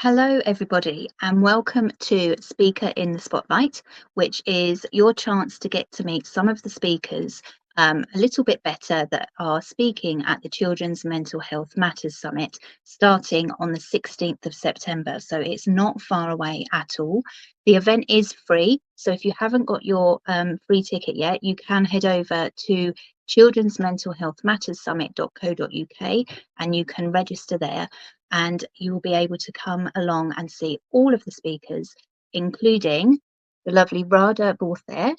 Hello, everybody, and welcome to Speaker in the Spotlight, which is your chance to get to meet some of the speakers a little bit better that are speaking at the Children's Mental Health Matters Summit starting on the 16th of September. So it's not far away at all. The event is free. So if you haven't got your free ticket yet, you can head over to children'smentalhealthmatterssummit.co.uk and you can register there. And you will be able to come along and see all of the speakers, including the lovely Radha Borthayre.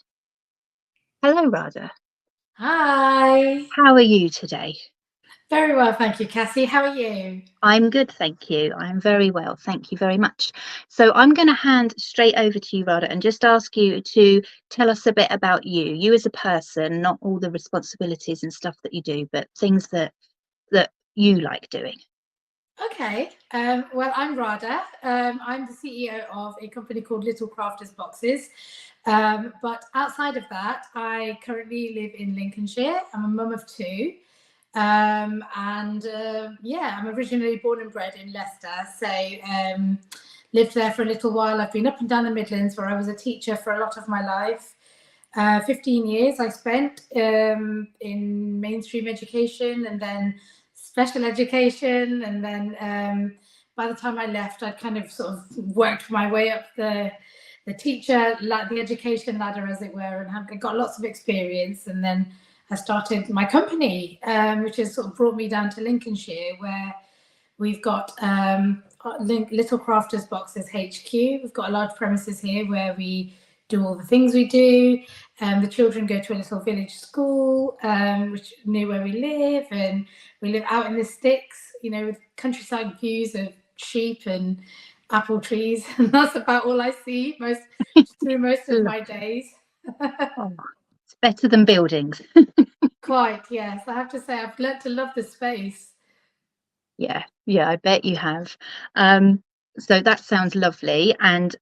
Hello, Radha. Hi. How are you today? Very well, thank you, Cassie. How are you? I'm good, thank you. I'm very well, thank you very much. So I'm going to hand straight over to you, Radha, and just ask you to tell us a bit about you as a person, not all the responsibilities and stuff that you do, but things that you like doing. Okay. Well, I'm Radha. I'm the CEO of a company called Little Crafters Boxes. But outside of that, I currently live in Lincolnshire. I'm a mum of two. I'm originally born and bred in Leicester. So lived there for a little while. I've been up and down the Midlands where I was a teacher for a lot of my life. 15 years I spent in mainstream education and then special education, and then by the time I left, I'd kind of sort of worked my way up the education ladder, as it were, and got lots of experience. And then I started my company, which has sort of brought me down to Lincolnshire, where we've got Little Crafters Boxes HQ. We've got a large premises here where we do all the things we do. The children go to a little village school, which near where we live, and we live out in the sticks, with countryside views of sheep and apple trees, and that's about all I see through most of my days. Oh, it's better than buildings. Quite, yes. I have to say, I've learnt to love the space. Yeah, I bet you have. So that sounds lovely. And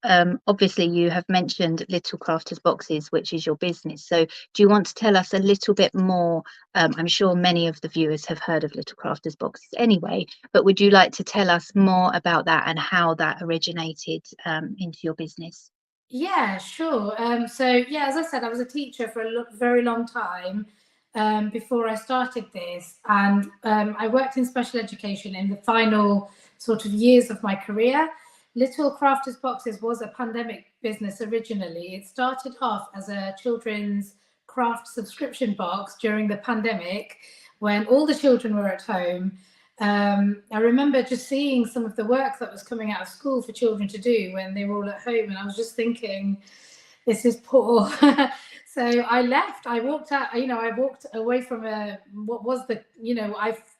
obviously you have mentioned Little Crafters Boxes, which is your business. So do you want to tell us a little bit more? I'm sure many of the viewers have heard of Little Crafters Boxes anyway, but would you like to tell us more about that and how that originated into your business? Yeah, sure. As I said, I was a teacher for a very long time before I started this, and I worked in special education in the final sort of years of my career. Little Crafters Boxes was a pandemic business originally. It started off as a children's craft subscription box during the pandemic when all the children were at home. I remember just seeing some of the work that was coming out of school for children to do when they were all at home, and I was just thinking, this is poor. So I left. I walked out. I walked away from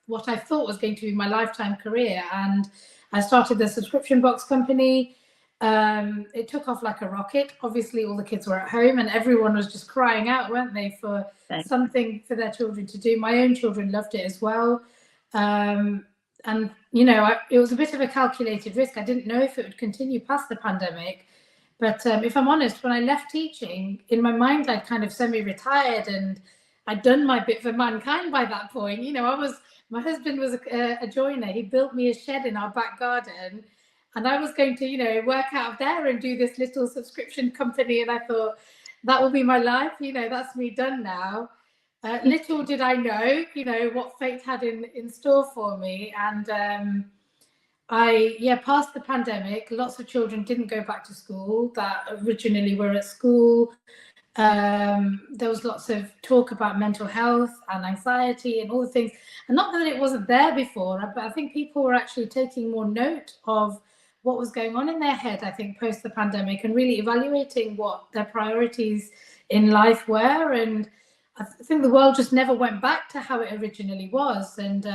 what I thought was going to be my lifetime career, and I started the subscription box company. It took off like a rocket. Obviously, all the kids were at home, and everyone was just crying out, weren't they, for something for their children to do. My own children loved it as well. It was a bit of a calculated risk. I didn't know if it would continue past the pandemic. But if I'm honest, when I left teaching, in my mind, I'd kind of semi-retired and I'd done my bit for mankind by that point. My husband was a joiner. He built me a shed in our back garden, and I was going to, work out of there and do this little subscription company. And I thought, that will be my life. That's me done now. Little did I know, what fate had in store for me. And past the pandemic, lots of children didn't go back to school that originally were at school. There was lots of talk about mental health and anxiety and all the things. And not that it wasn't there before, but I think people were actually taking more note of what was going on in their head, I think, post the pandemic, and really evaluating what their priorities in life were. And I think the world just never went back to how it originally was. And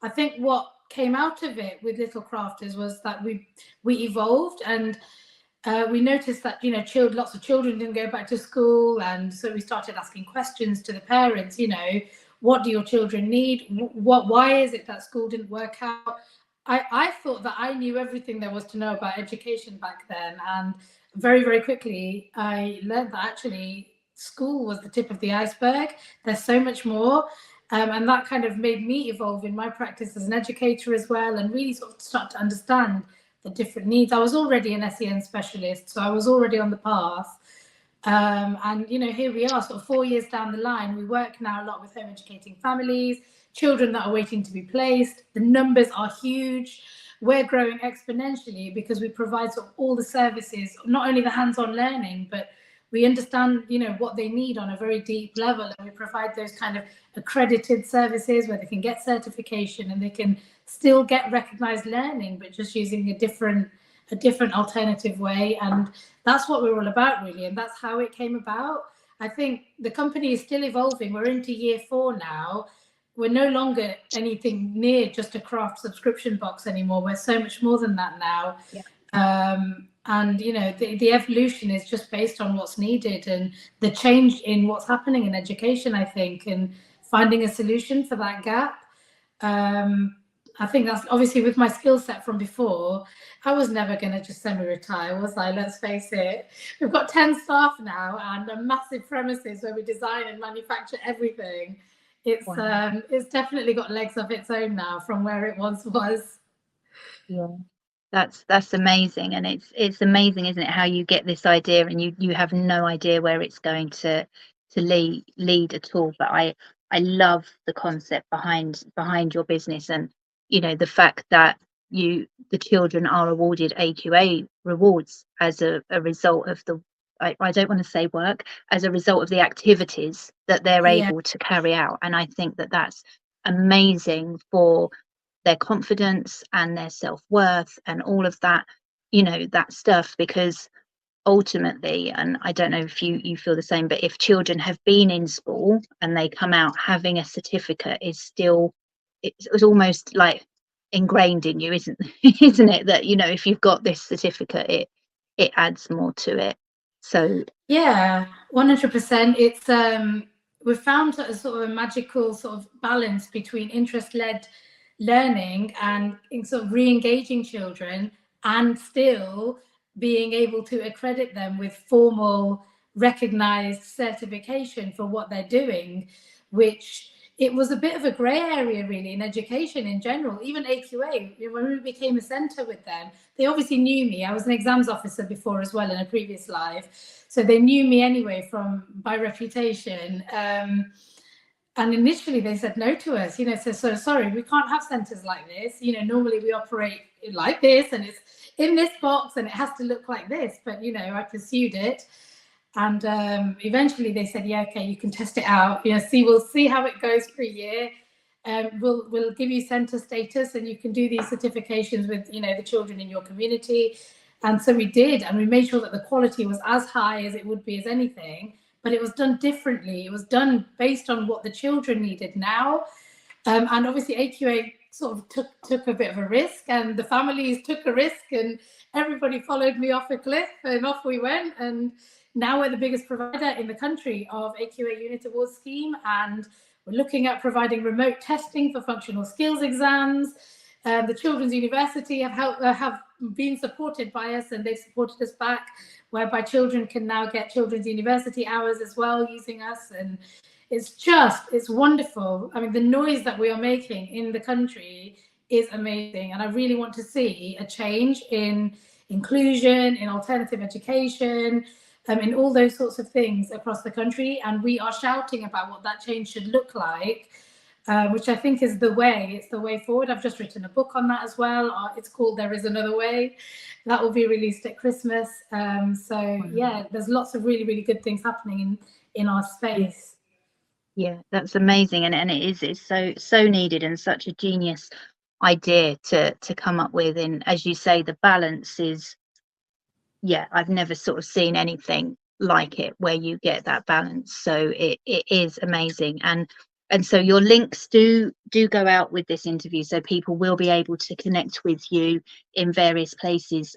I think what came out of it with Little Crafters was that we evolved, and we noticed that lots of children didn't go back to school, and so we started asking questions to the parents. What do your children need? Why is it that school didn't work out? I thought that I knew everything there was to know about education back then, and very, very quickly I learned that actually school was the tip of the iceberg. There's so much more. And that kind of made me evolve in my practice as an educator as well, and really sort of start to understand the different needs. I was already an SEN specialist, so I was already on the path. And, you know, here we are, sort of 4 years down the line. We work now a lot with home educating families, children that are waiting to be placed. The numbers are huge. We're growing exponentially because we provide sort of all the services, not only the hands-on learning, but we understand, you know, what they need on a very deep level, and we provide those kind of accredited services where they can get certification and they can still get recognized learning, but just using a different alternative way. And that's what we're all about, really, and that's how it came about. I think the company is still evolving. We're into year 4 now. We're no longer anything near just a craft subscription box anymore. We're so much more than that now. Yeah. And, you know, the evolution is just based on what's needed and the change in what's happening in education, I think, and finding a solution for that gap. I think that's obviously with my skill set from before. I was never going to just semi-retire, was I? Let's face it. We've got 10 staff now and a massive premises where we design and manufacture everything. It's Wow. it's definitely got legs of its own now from where it once was. Yeah. That's amazing, and it's amazing, isn't it, how you get this idea and you have no idea where it's going to lead at all. But I love the concept behind your business, and you know, the fact that the children are awarded AQA rewards as a result of the I don't want to say work, as a result of the activities that they're Yeah. able to carry out. And I think that that's amazing for their confidence and their self-worth and all of that, you know, that stuff. Because ultimately, and I don't know if you feel the same, but if children have been in school and they come out, having a certificate is still, it's almost like ingrained in you, isn't it, that, you know, if you've got this certificate, it adds more to it. So Yeah, 100%. It's we've found a sort of a magical sort of balance between interest-led learning and in sort of re-engaging children and still being able to accredit them with formal recognized certification for what they're doing, which it was a bit of a grey area really in education in general. Even AQA, when we became a centre with them, they obviously knew me. I was an exams officer before as well in a previous life, so they knew me anyway by reputation. And initially they said no to us, you know, so sorry, we can't have centres like this. You know, normally we operate like this and it's in this box and it has to look like this. But, you know, I pursued it. And eventually they said, yeah, okay, you can test it out. You know, we'll see how it goes for a year. We'll give you centre status and you can do these certifications with, you know, the children in your community. And so we did, and we made sure that the quality was as high as it would be as anything, but it was done differently. It was done based on what the children needed now. And obviously AQA sort of took a bit of a risk, and the families took a risk, and everybody followed me off a cliff, and off we went. And now we're the biggest provider in the country of AQA Unit Awards Scheme, and we're looking at providing remote testing for functional skills exams. The Children's University have been supported by us, and they've supported us back, whereby children can now get Children's University hours as well using us. And it's wonderful. I mean, the noise that we are making in the country is amazing, and I really want to see a change in inclusion, in alternative education, in all those sorts of things across the country. And we are shouting about what that change should look like, which I think is the way. It's the way forward. I've just written a book on that as well. It's called There Is Another Way. That will be released at Christmas. So yeah, there's lots of really, really good things happening in our space. yeah, that's amazing, and it's so needed and such a genius idea to come up with. And as you say, the balance is, yeah, I've never sort of seen anything like it where you get that balance. So it is amazing. And so your links do go out with this interview, so people will be able to connect with you in various places.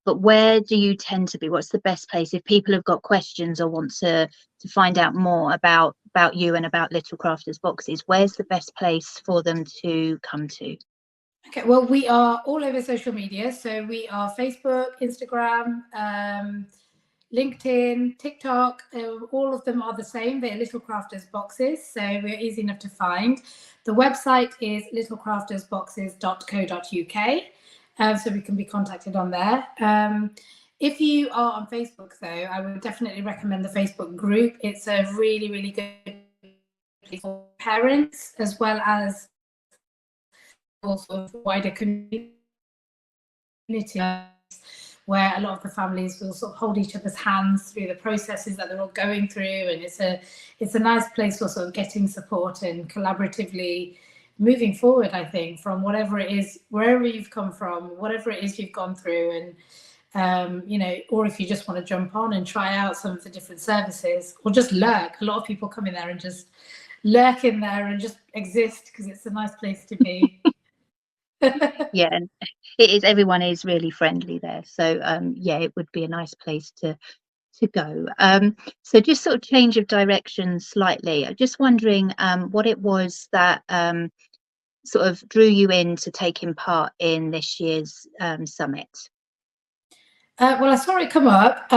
But where do you tend to be? What's the best place if people have got questions or want to find out more about you and about Little Crafters Boxes? Where's the best place for them to come to? Okay, well, we are all over social media. So we are Facebook, Instagram, LinkedIn, TikTok. All of them are the same. They're Little Crafters Boxes, so we're easy enough to find. The website is littlecraftersboxes.co.uk. so we can be contacted on there. If you are on Facebook, though, I would definitely recommend the Facebook group. It's a really, really good place for parents as well as also wider community, where a lot of the families will sort of hold each other's hands through the processes that they're all going through, and it's a nice place for sort of getting support and collaboratively moving forward, I think, from whatever it is, wherever you've come from, whatever it is you've gone through, and you know, or if you just want to jump on and try out some of the different services, or just lurk. A lot of people come in there and just lurk in there and just exist because it's a nice place to be. Yeah, and it is, everyone is really friendly there, so yeah, it would be a nice place to go. So just sort of change of direction slightly, I'm just wondering what it was that sort of drew you into taking part in this year's summit. Well, I saw it come up,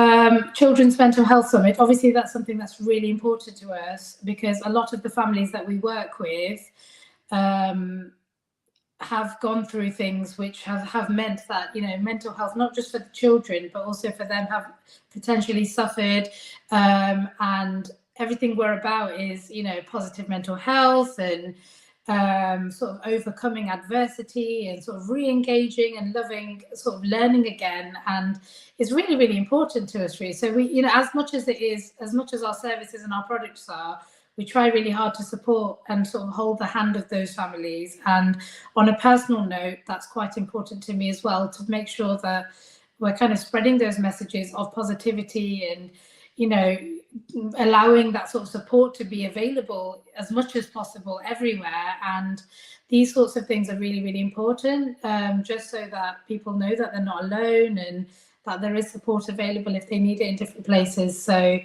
Children's Mental Health Summit. Obviously, that's something that's really important to us because a lot of the families that we work with have gone through things which have meant that, you know, mental health, not just for the children, but also for them, have potentially suffered. And everything we're about is, you know, positive mental health and sort of overcoming adversity and sort of re-engaging and loving, sort of learning again. And it's really, really important to us, really. So we, you know, as much as our services and our products are, we try really hard to support and sort of hold the hand of those families. And on a personal note, that's quite important to me as well, to make sure that we're kind of spreading those messages of positivity and, you know, allowing that sort of support to be available as much as possible everywhere. And these sorts of things are really, really important, just so that people know that they're not alone and that there is support available if they need it in different places. So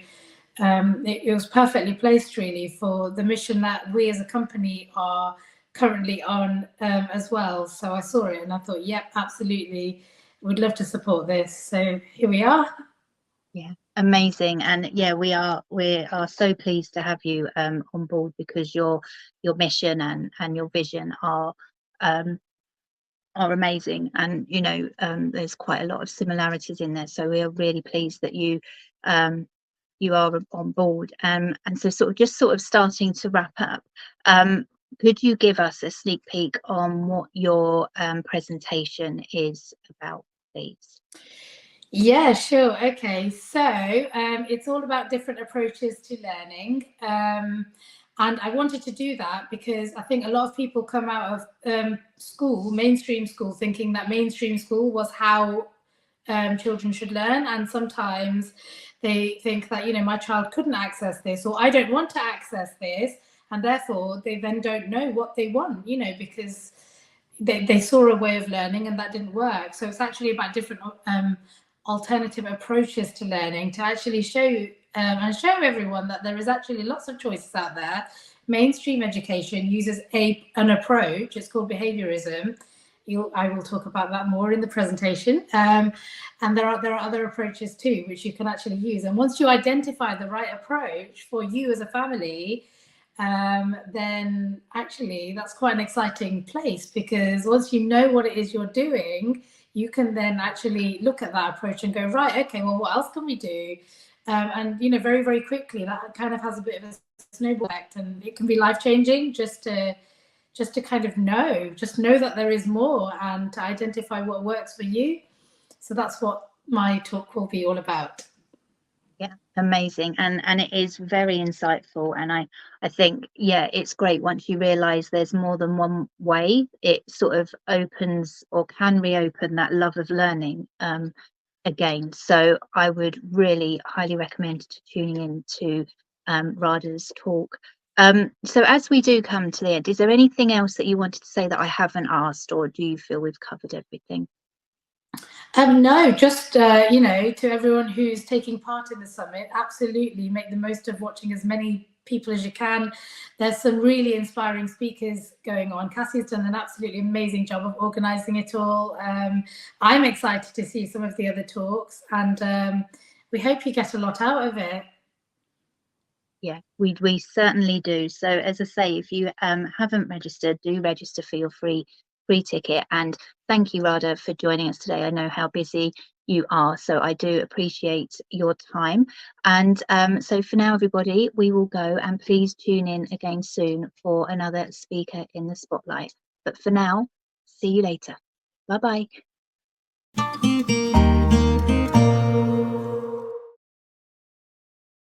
it was perfectly placed, really, for the mission that we as a company are currently on as well. So I saw it and I thought, yep, absolutely, we'd love to support this. So here we are. Yeah, amazing. And yeah, we are so pleased to have you on board, because your mission and your vision are amazing, and you know, there's quite a lot of similarities in there, so we are really pleased that you are on board. And so sort of starting to wrap up, could you give us a sneak peek on what your presentation is about, please? Yeah, sure. Okay, so it's all about different approaches to learning. And I wanted to do that because I think a lot of people come out of school, mainstream school, thinking that mainstream school was how children should learn. And sometimes they think that, you know, my child couldn't access this, or I don't want to access this. And therefore, they then don't know what they want, you know, because they saw a way of learning and that didn't work. So it's actually about different alternative approaches to learning, to actually show and show everyone that there is actually lots of choices out there. Mainstream education uses an approach, it's called behaviorism. I will talk about that more in the presentation. And there are other approaches too, which you can actually use. And once you identify the right approach for you as a family, then actually that's quite an exciting place, because once you know what it is you're doing, you can then actually look at that approach and go, right, okay, well, what else can we do? And, you know, very, very quickly, that kind of has a bit of a snowball effect, and it can be life-changing just to kind of know that there is more, and to identify what works for you. So that's what my talk will be all about. Yeah, amazing. And it is very insightful, and I think, yeah, it's great once you realize there's more than one way. It sort of opens, or can reopen, that love of learning again. So I would really highly recommend tuning in to Radha's talk. So as we do come to the end, is there anything else that you wanted to say that I haven't asked, or do you feel we've covered everything? No, just, you know, to everyone who's taking part in the summit, absolutely make the most of watching as many people as you can. There's some really inspiring speakers going on. Cassie's done an absolutely amazing job of organising it all. I'm excited to see some of the other talks, and we hope you get a lot out of it. Yeah, we certainly do. So as I say, if you haven't registered, do register. Feel free free ticket. And thank you, Radha, for joining us today. I know how busy you are, so I do appreciate your time. And so for now, everybody, we will go, and please tune in again soon for another speaker in the spotlight. But for now, see you later. Bye bye.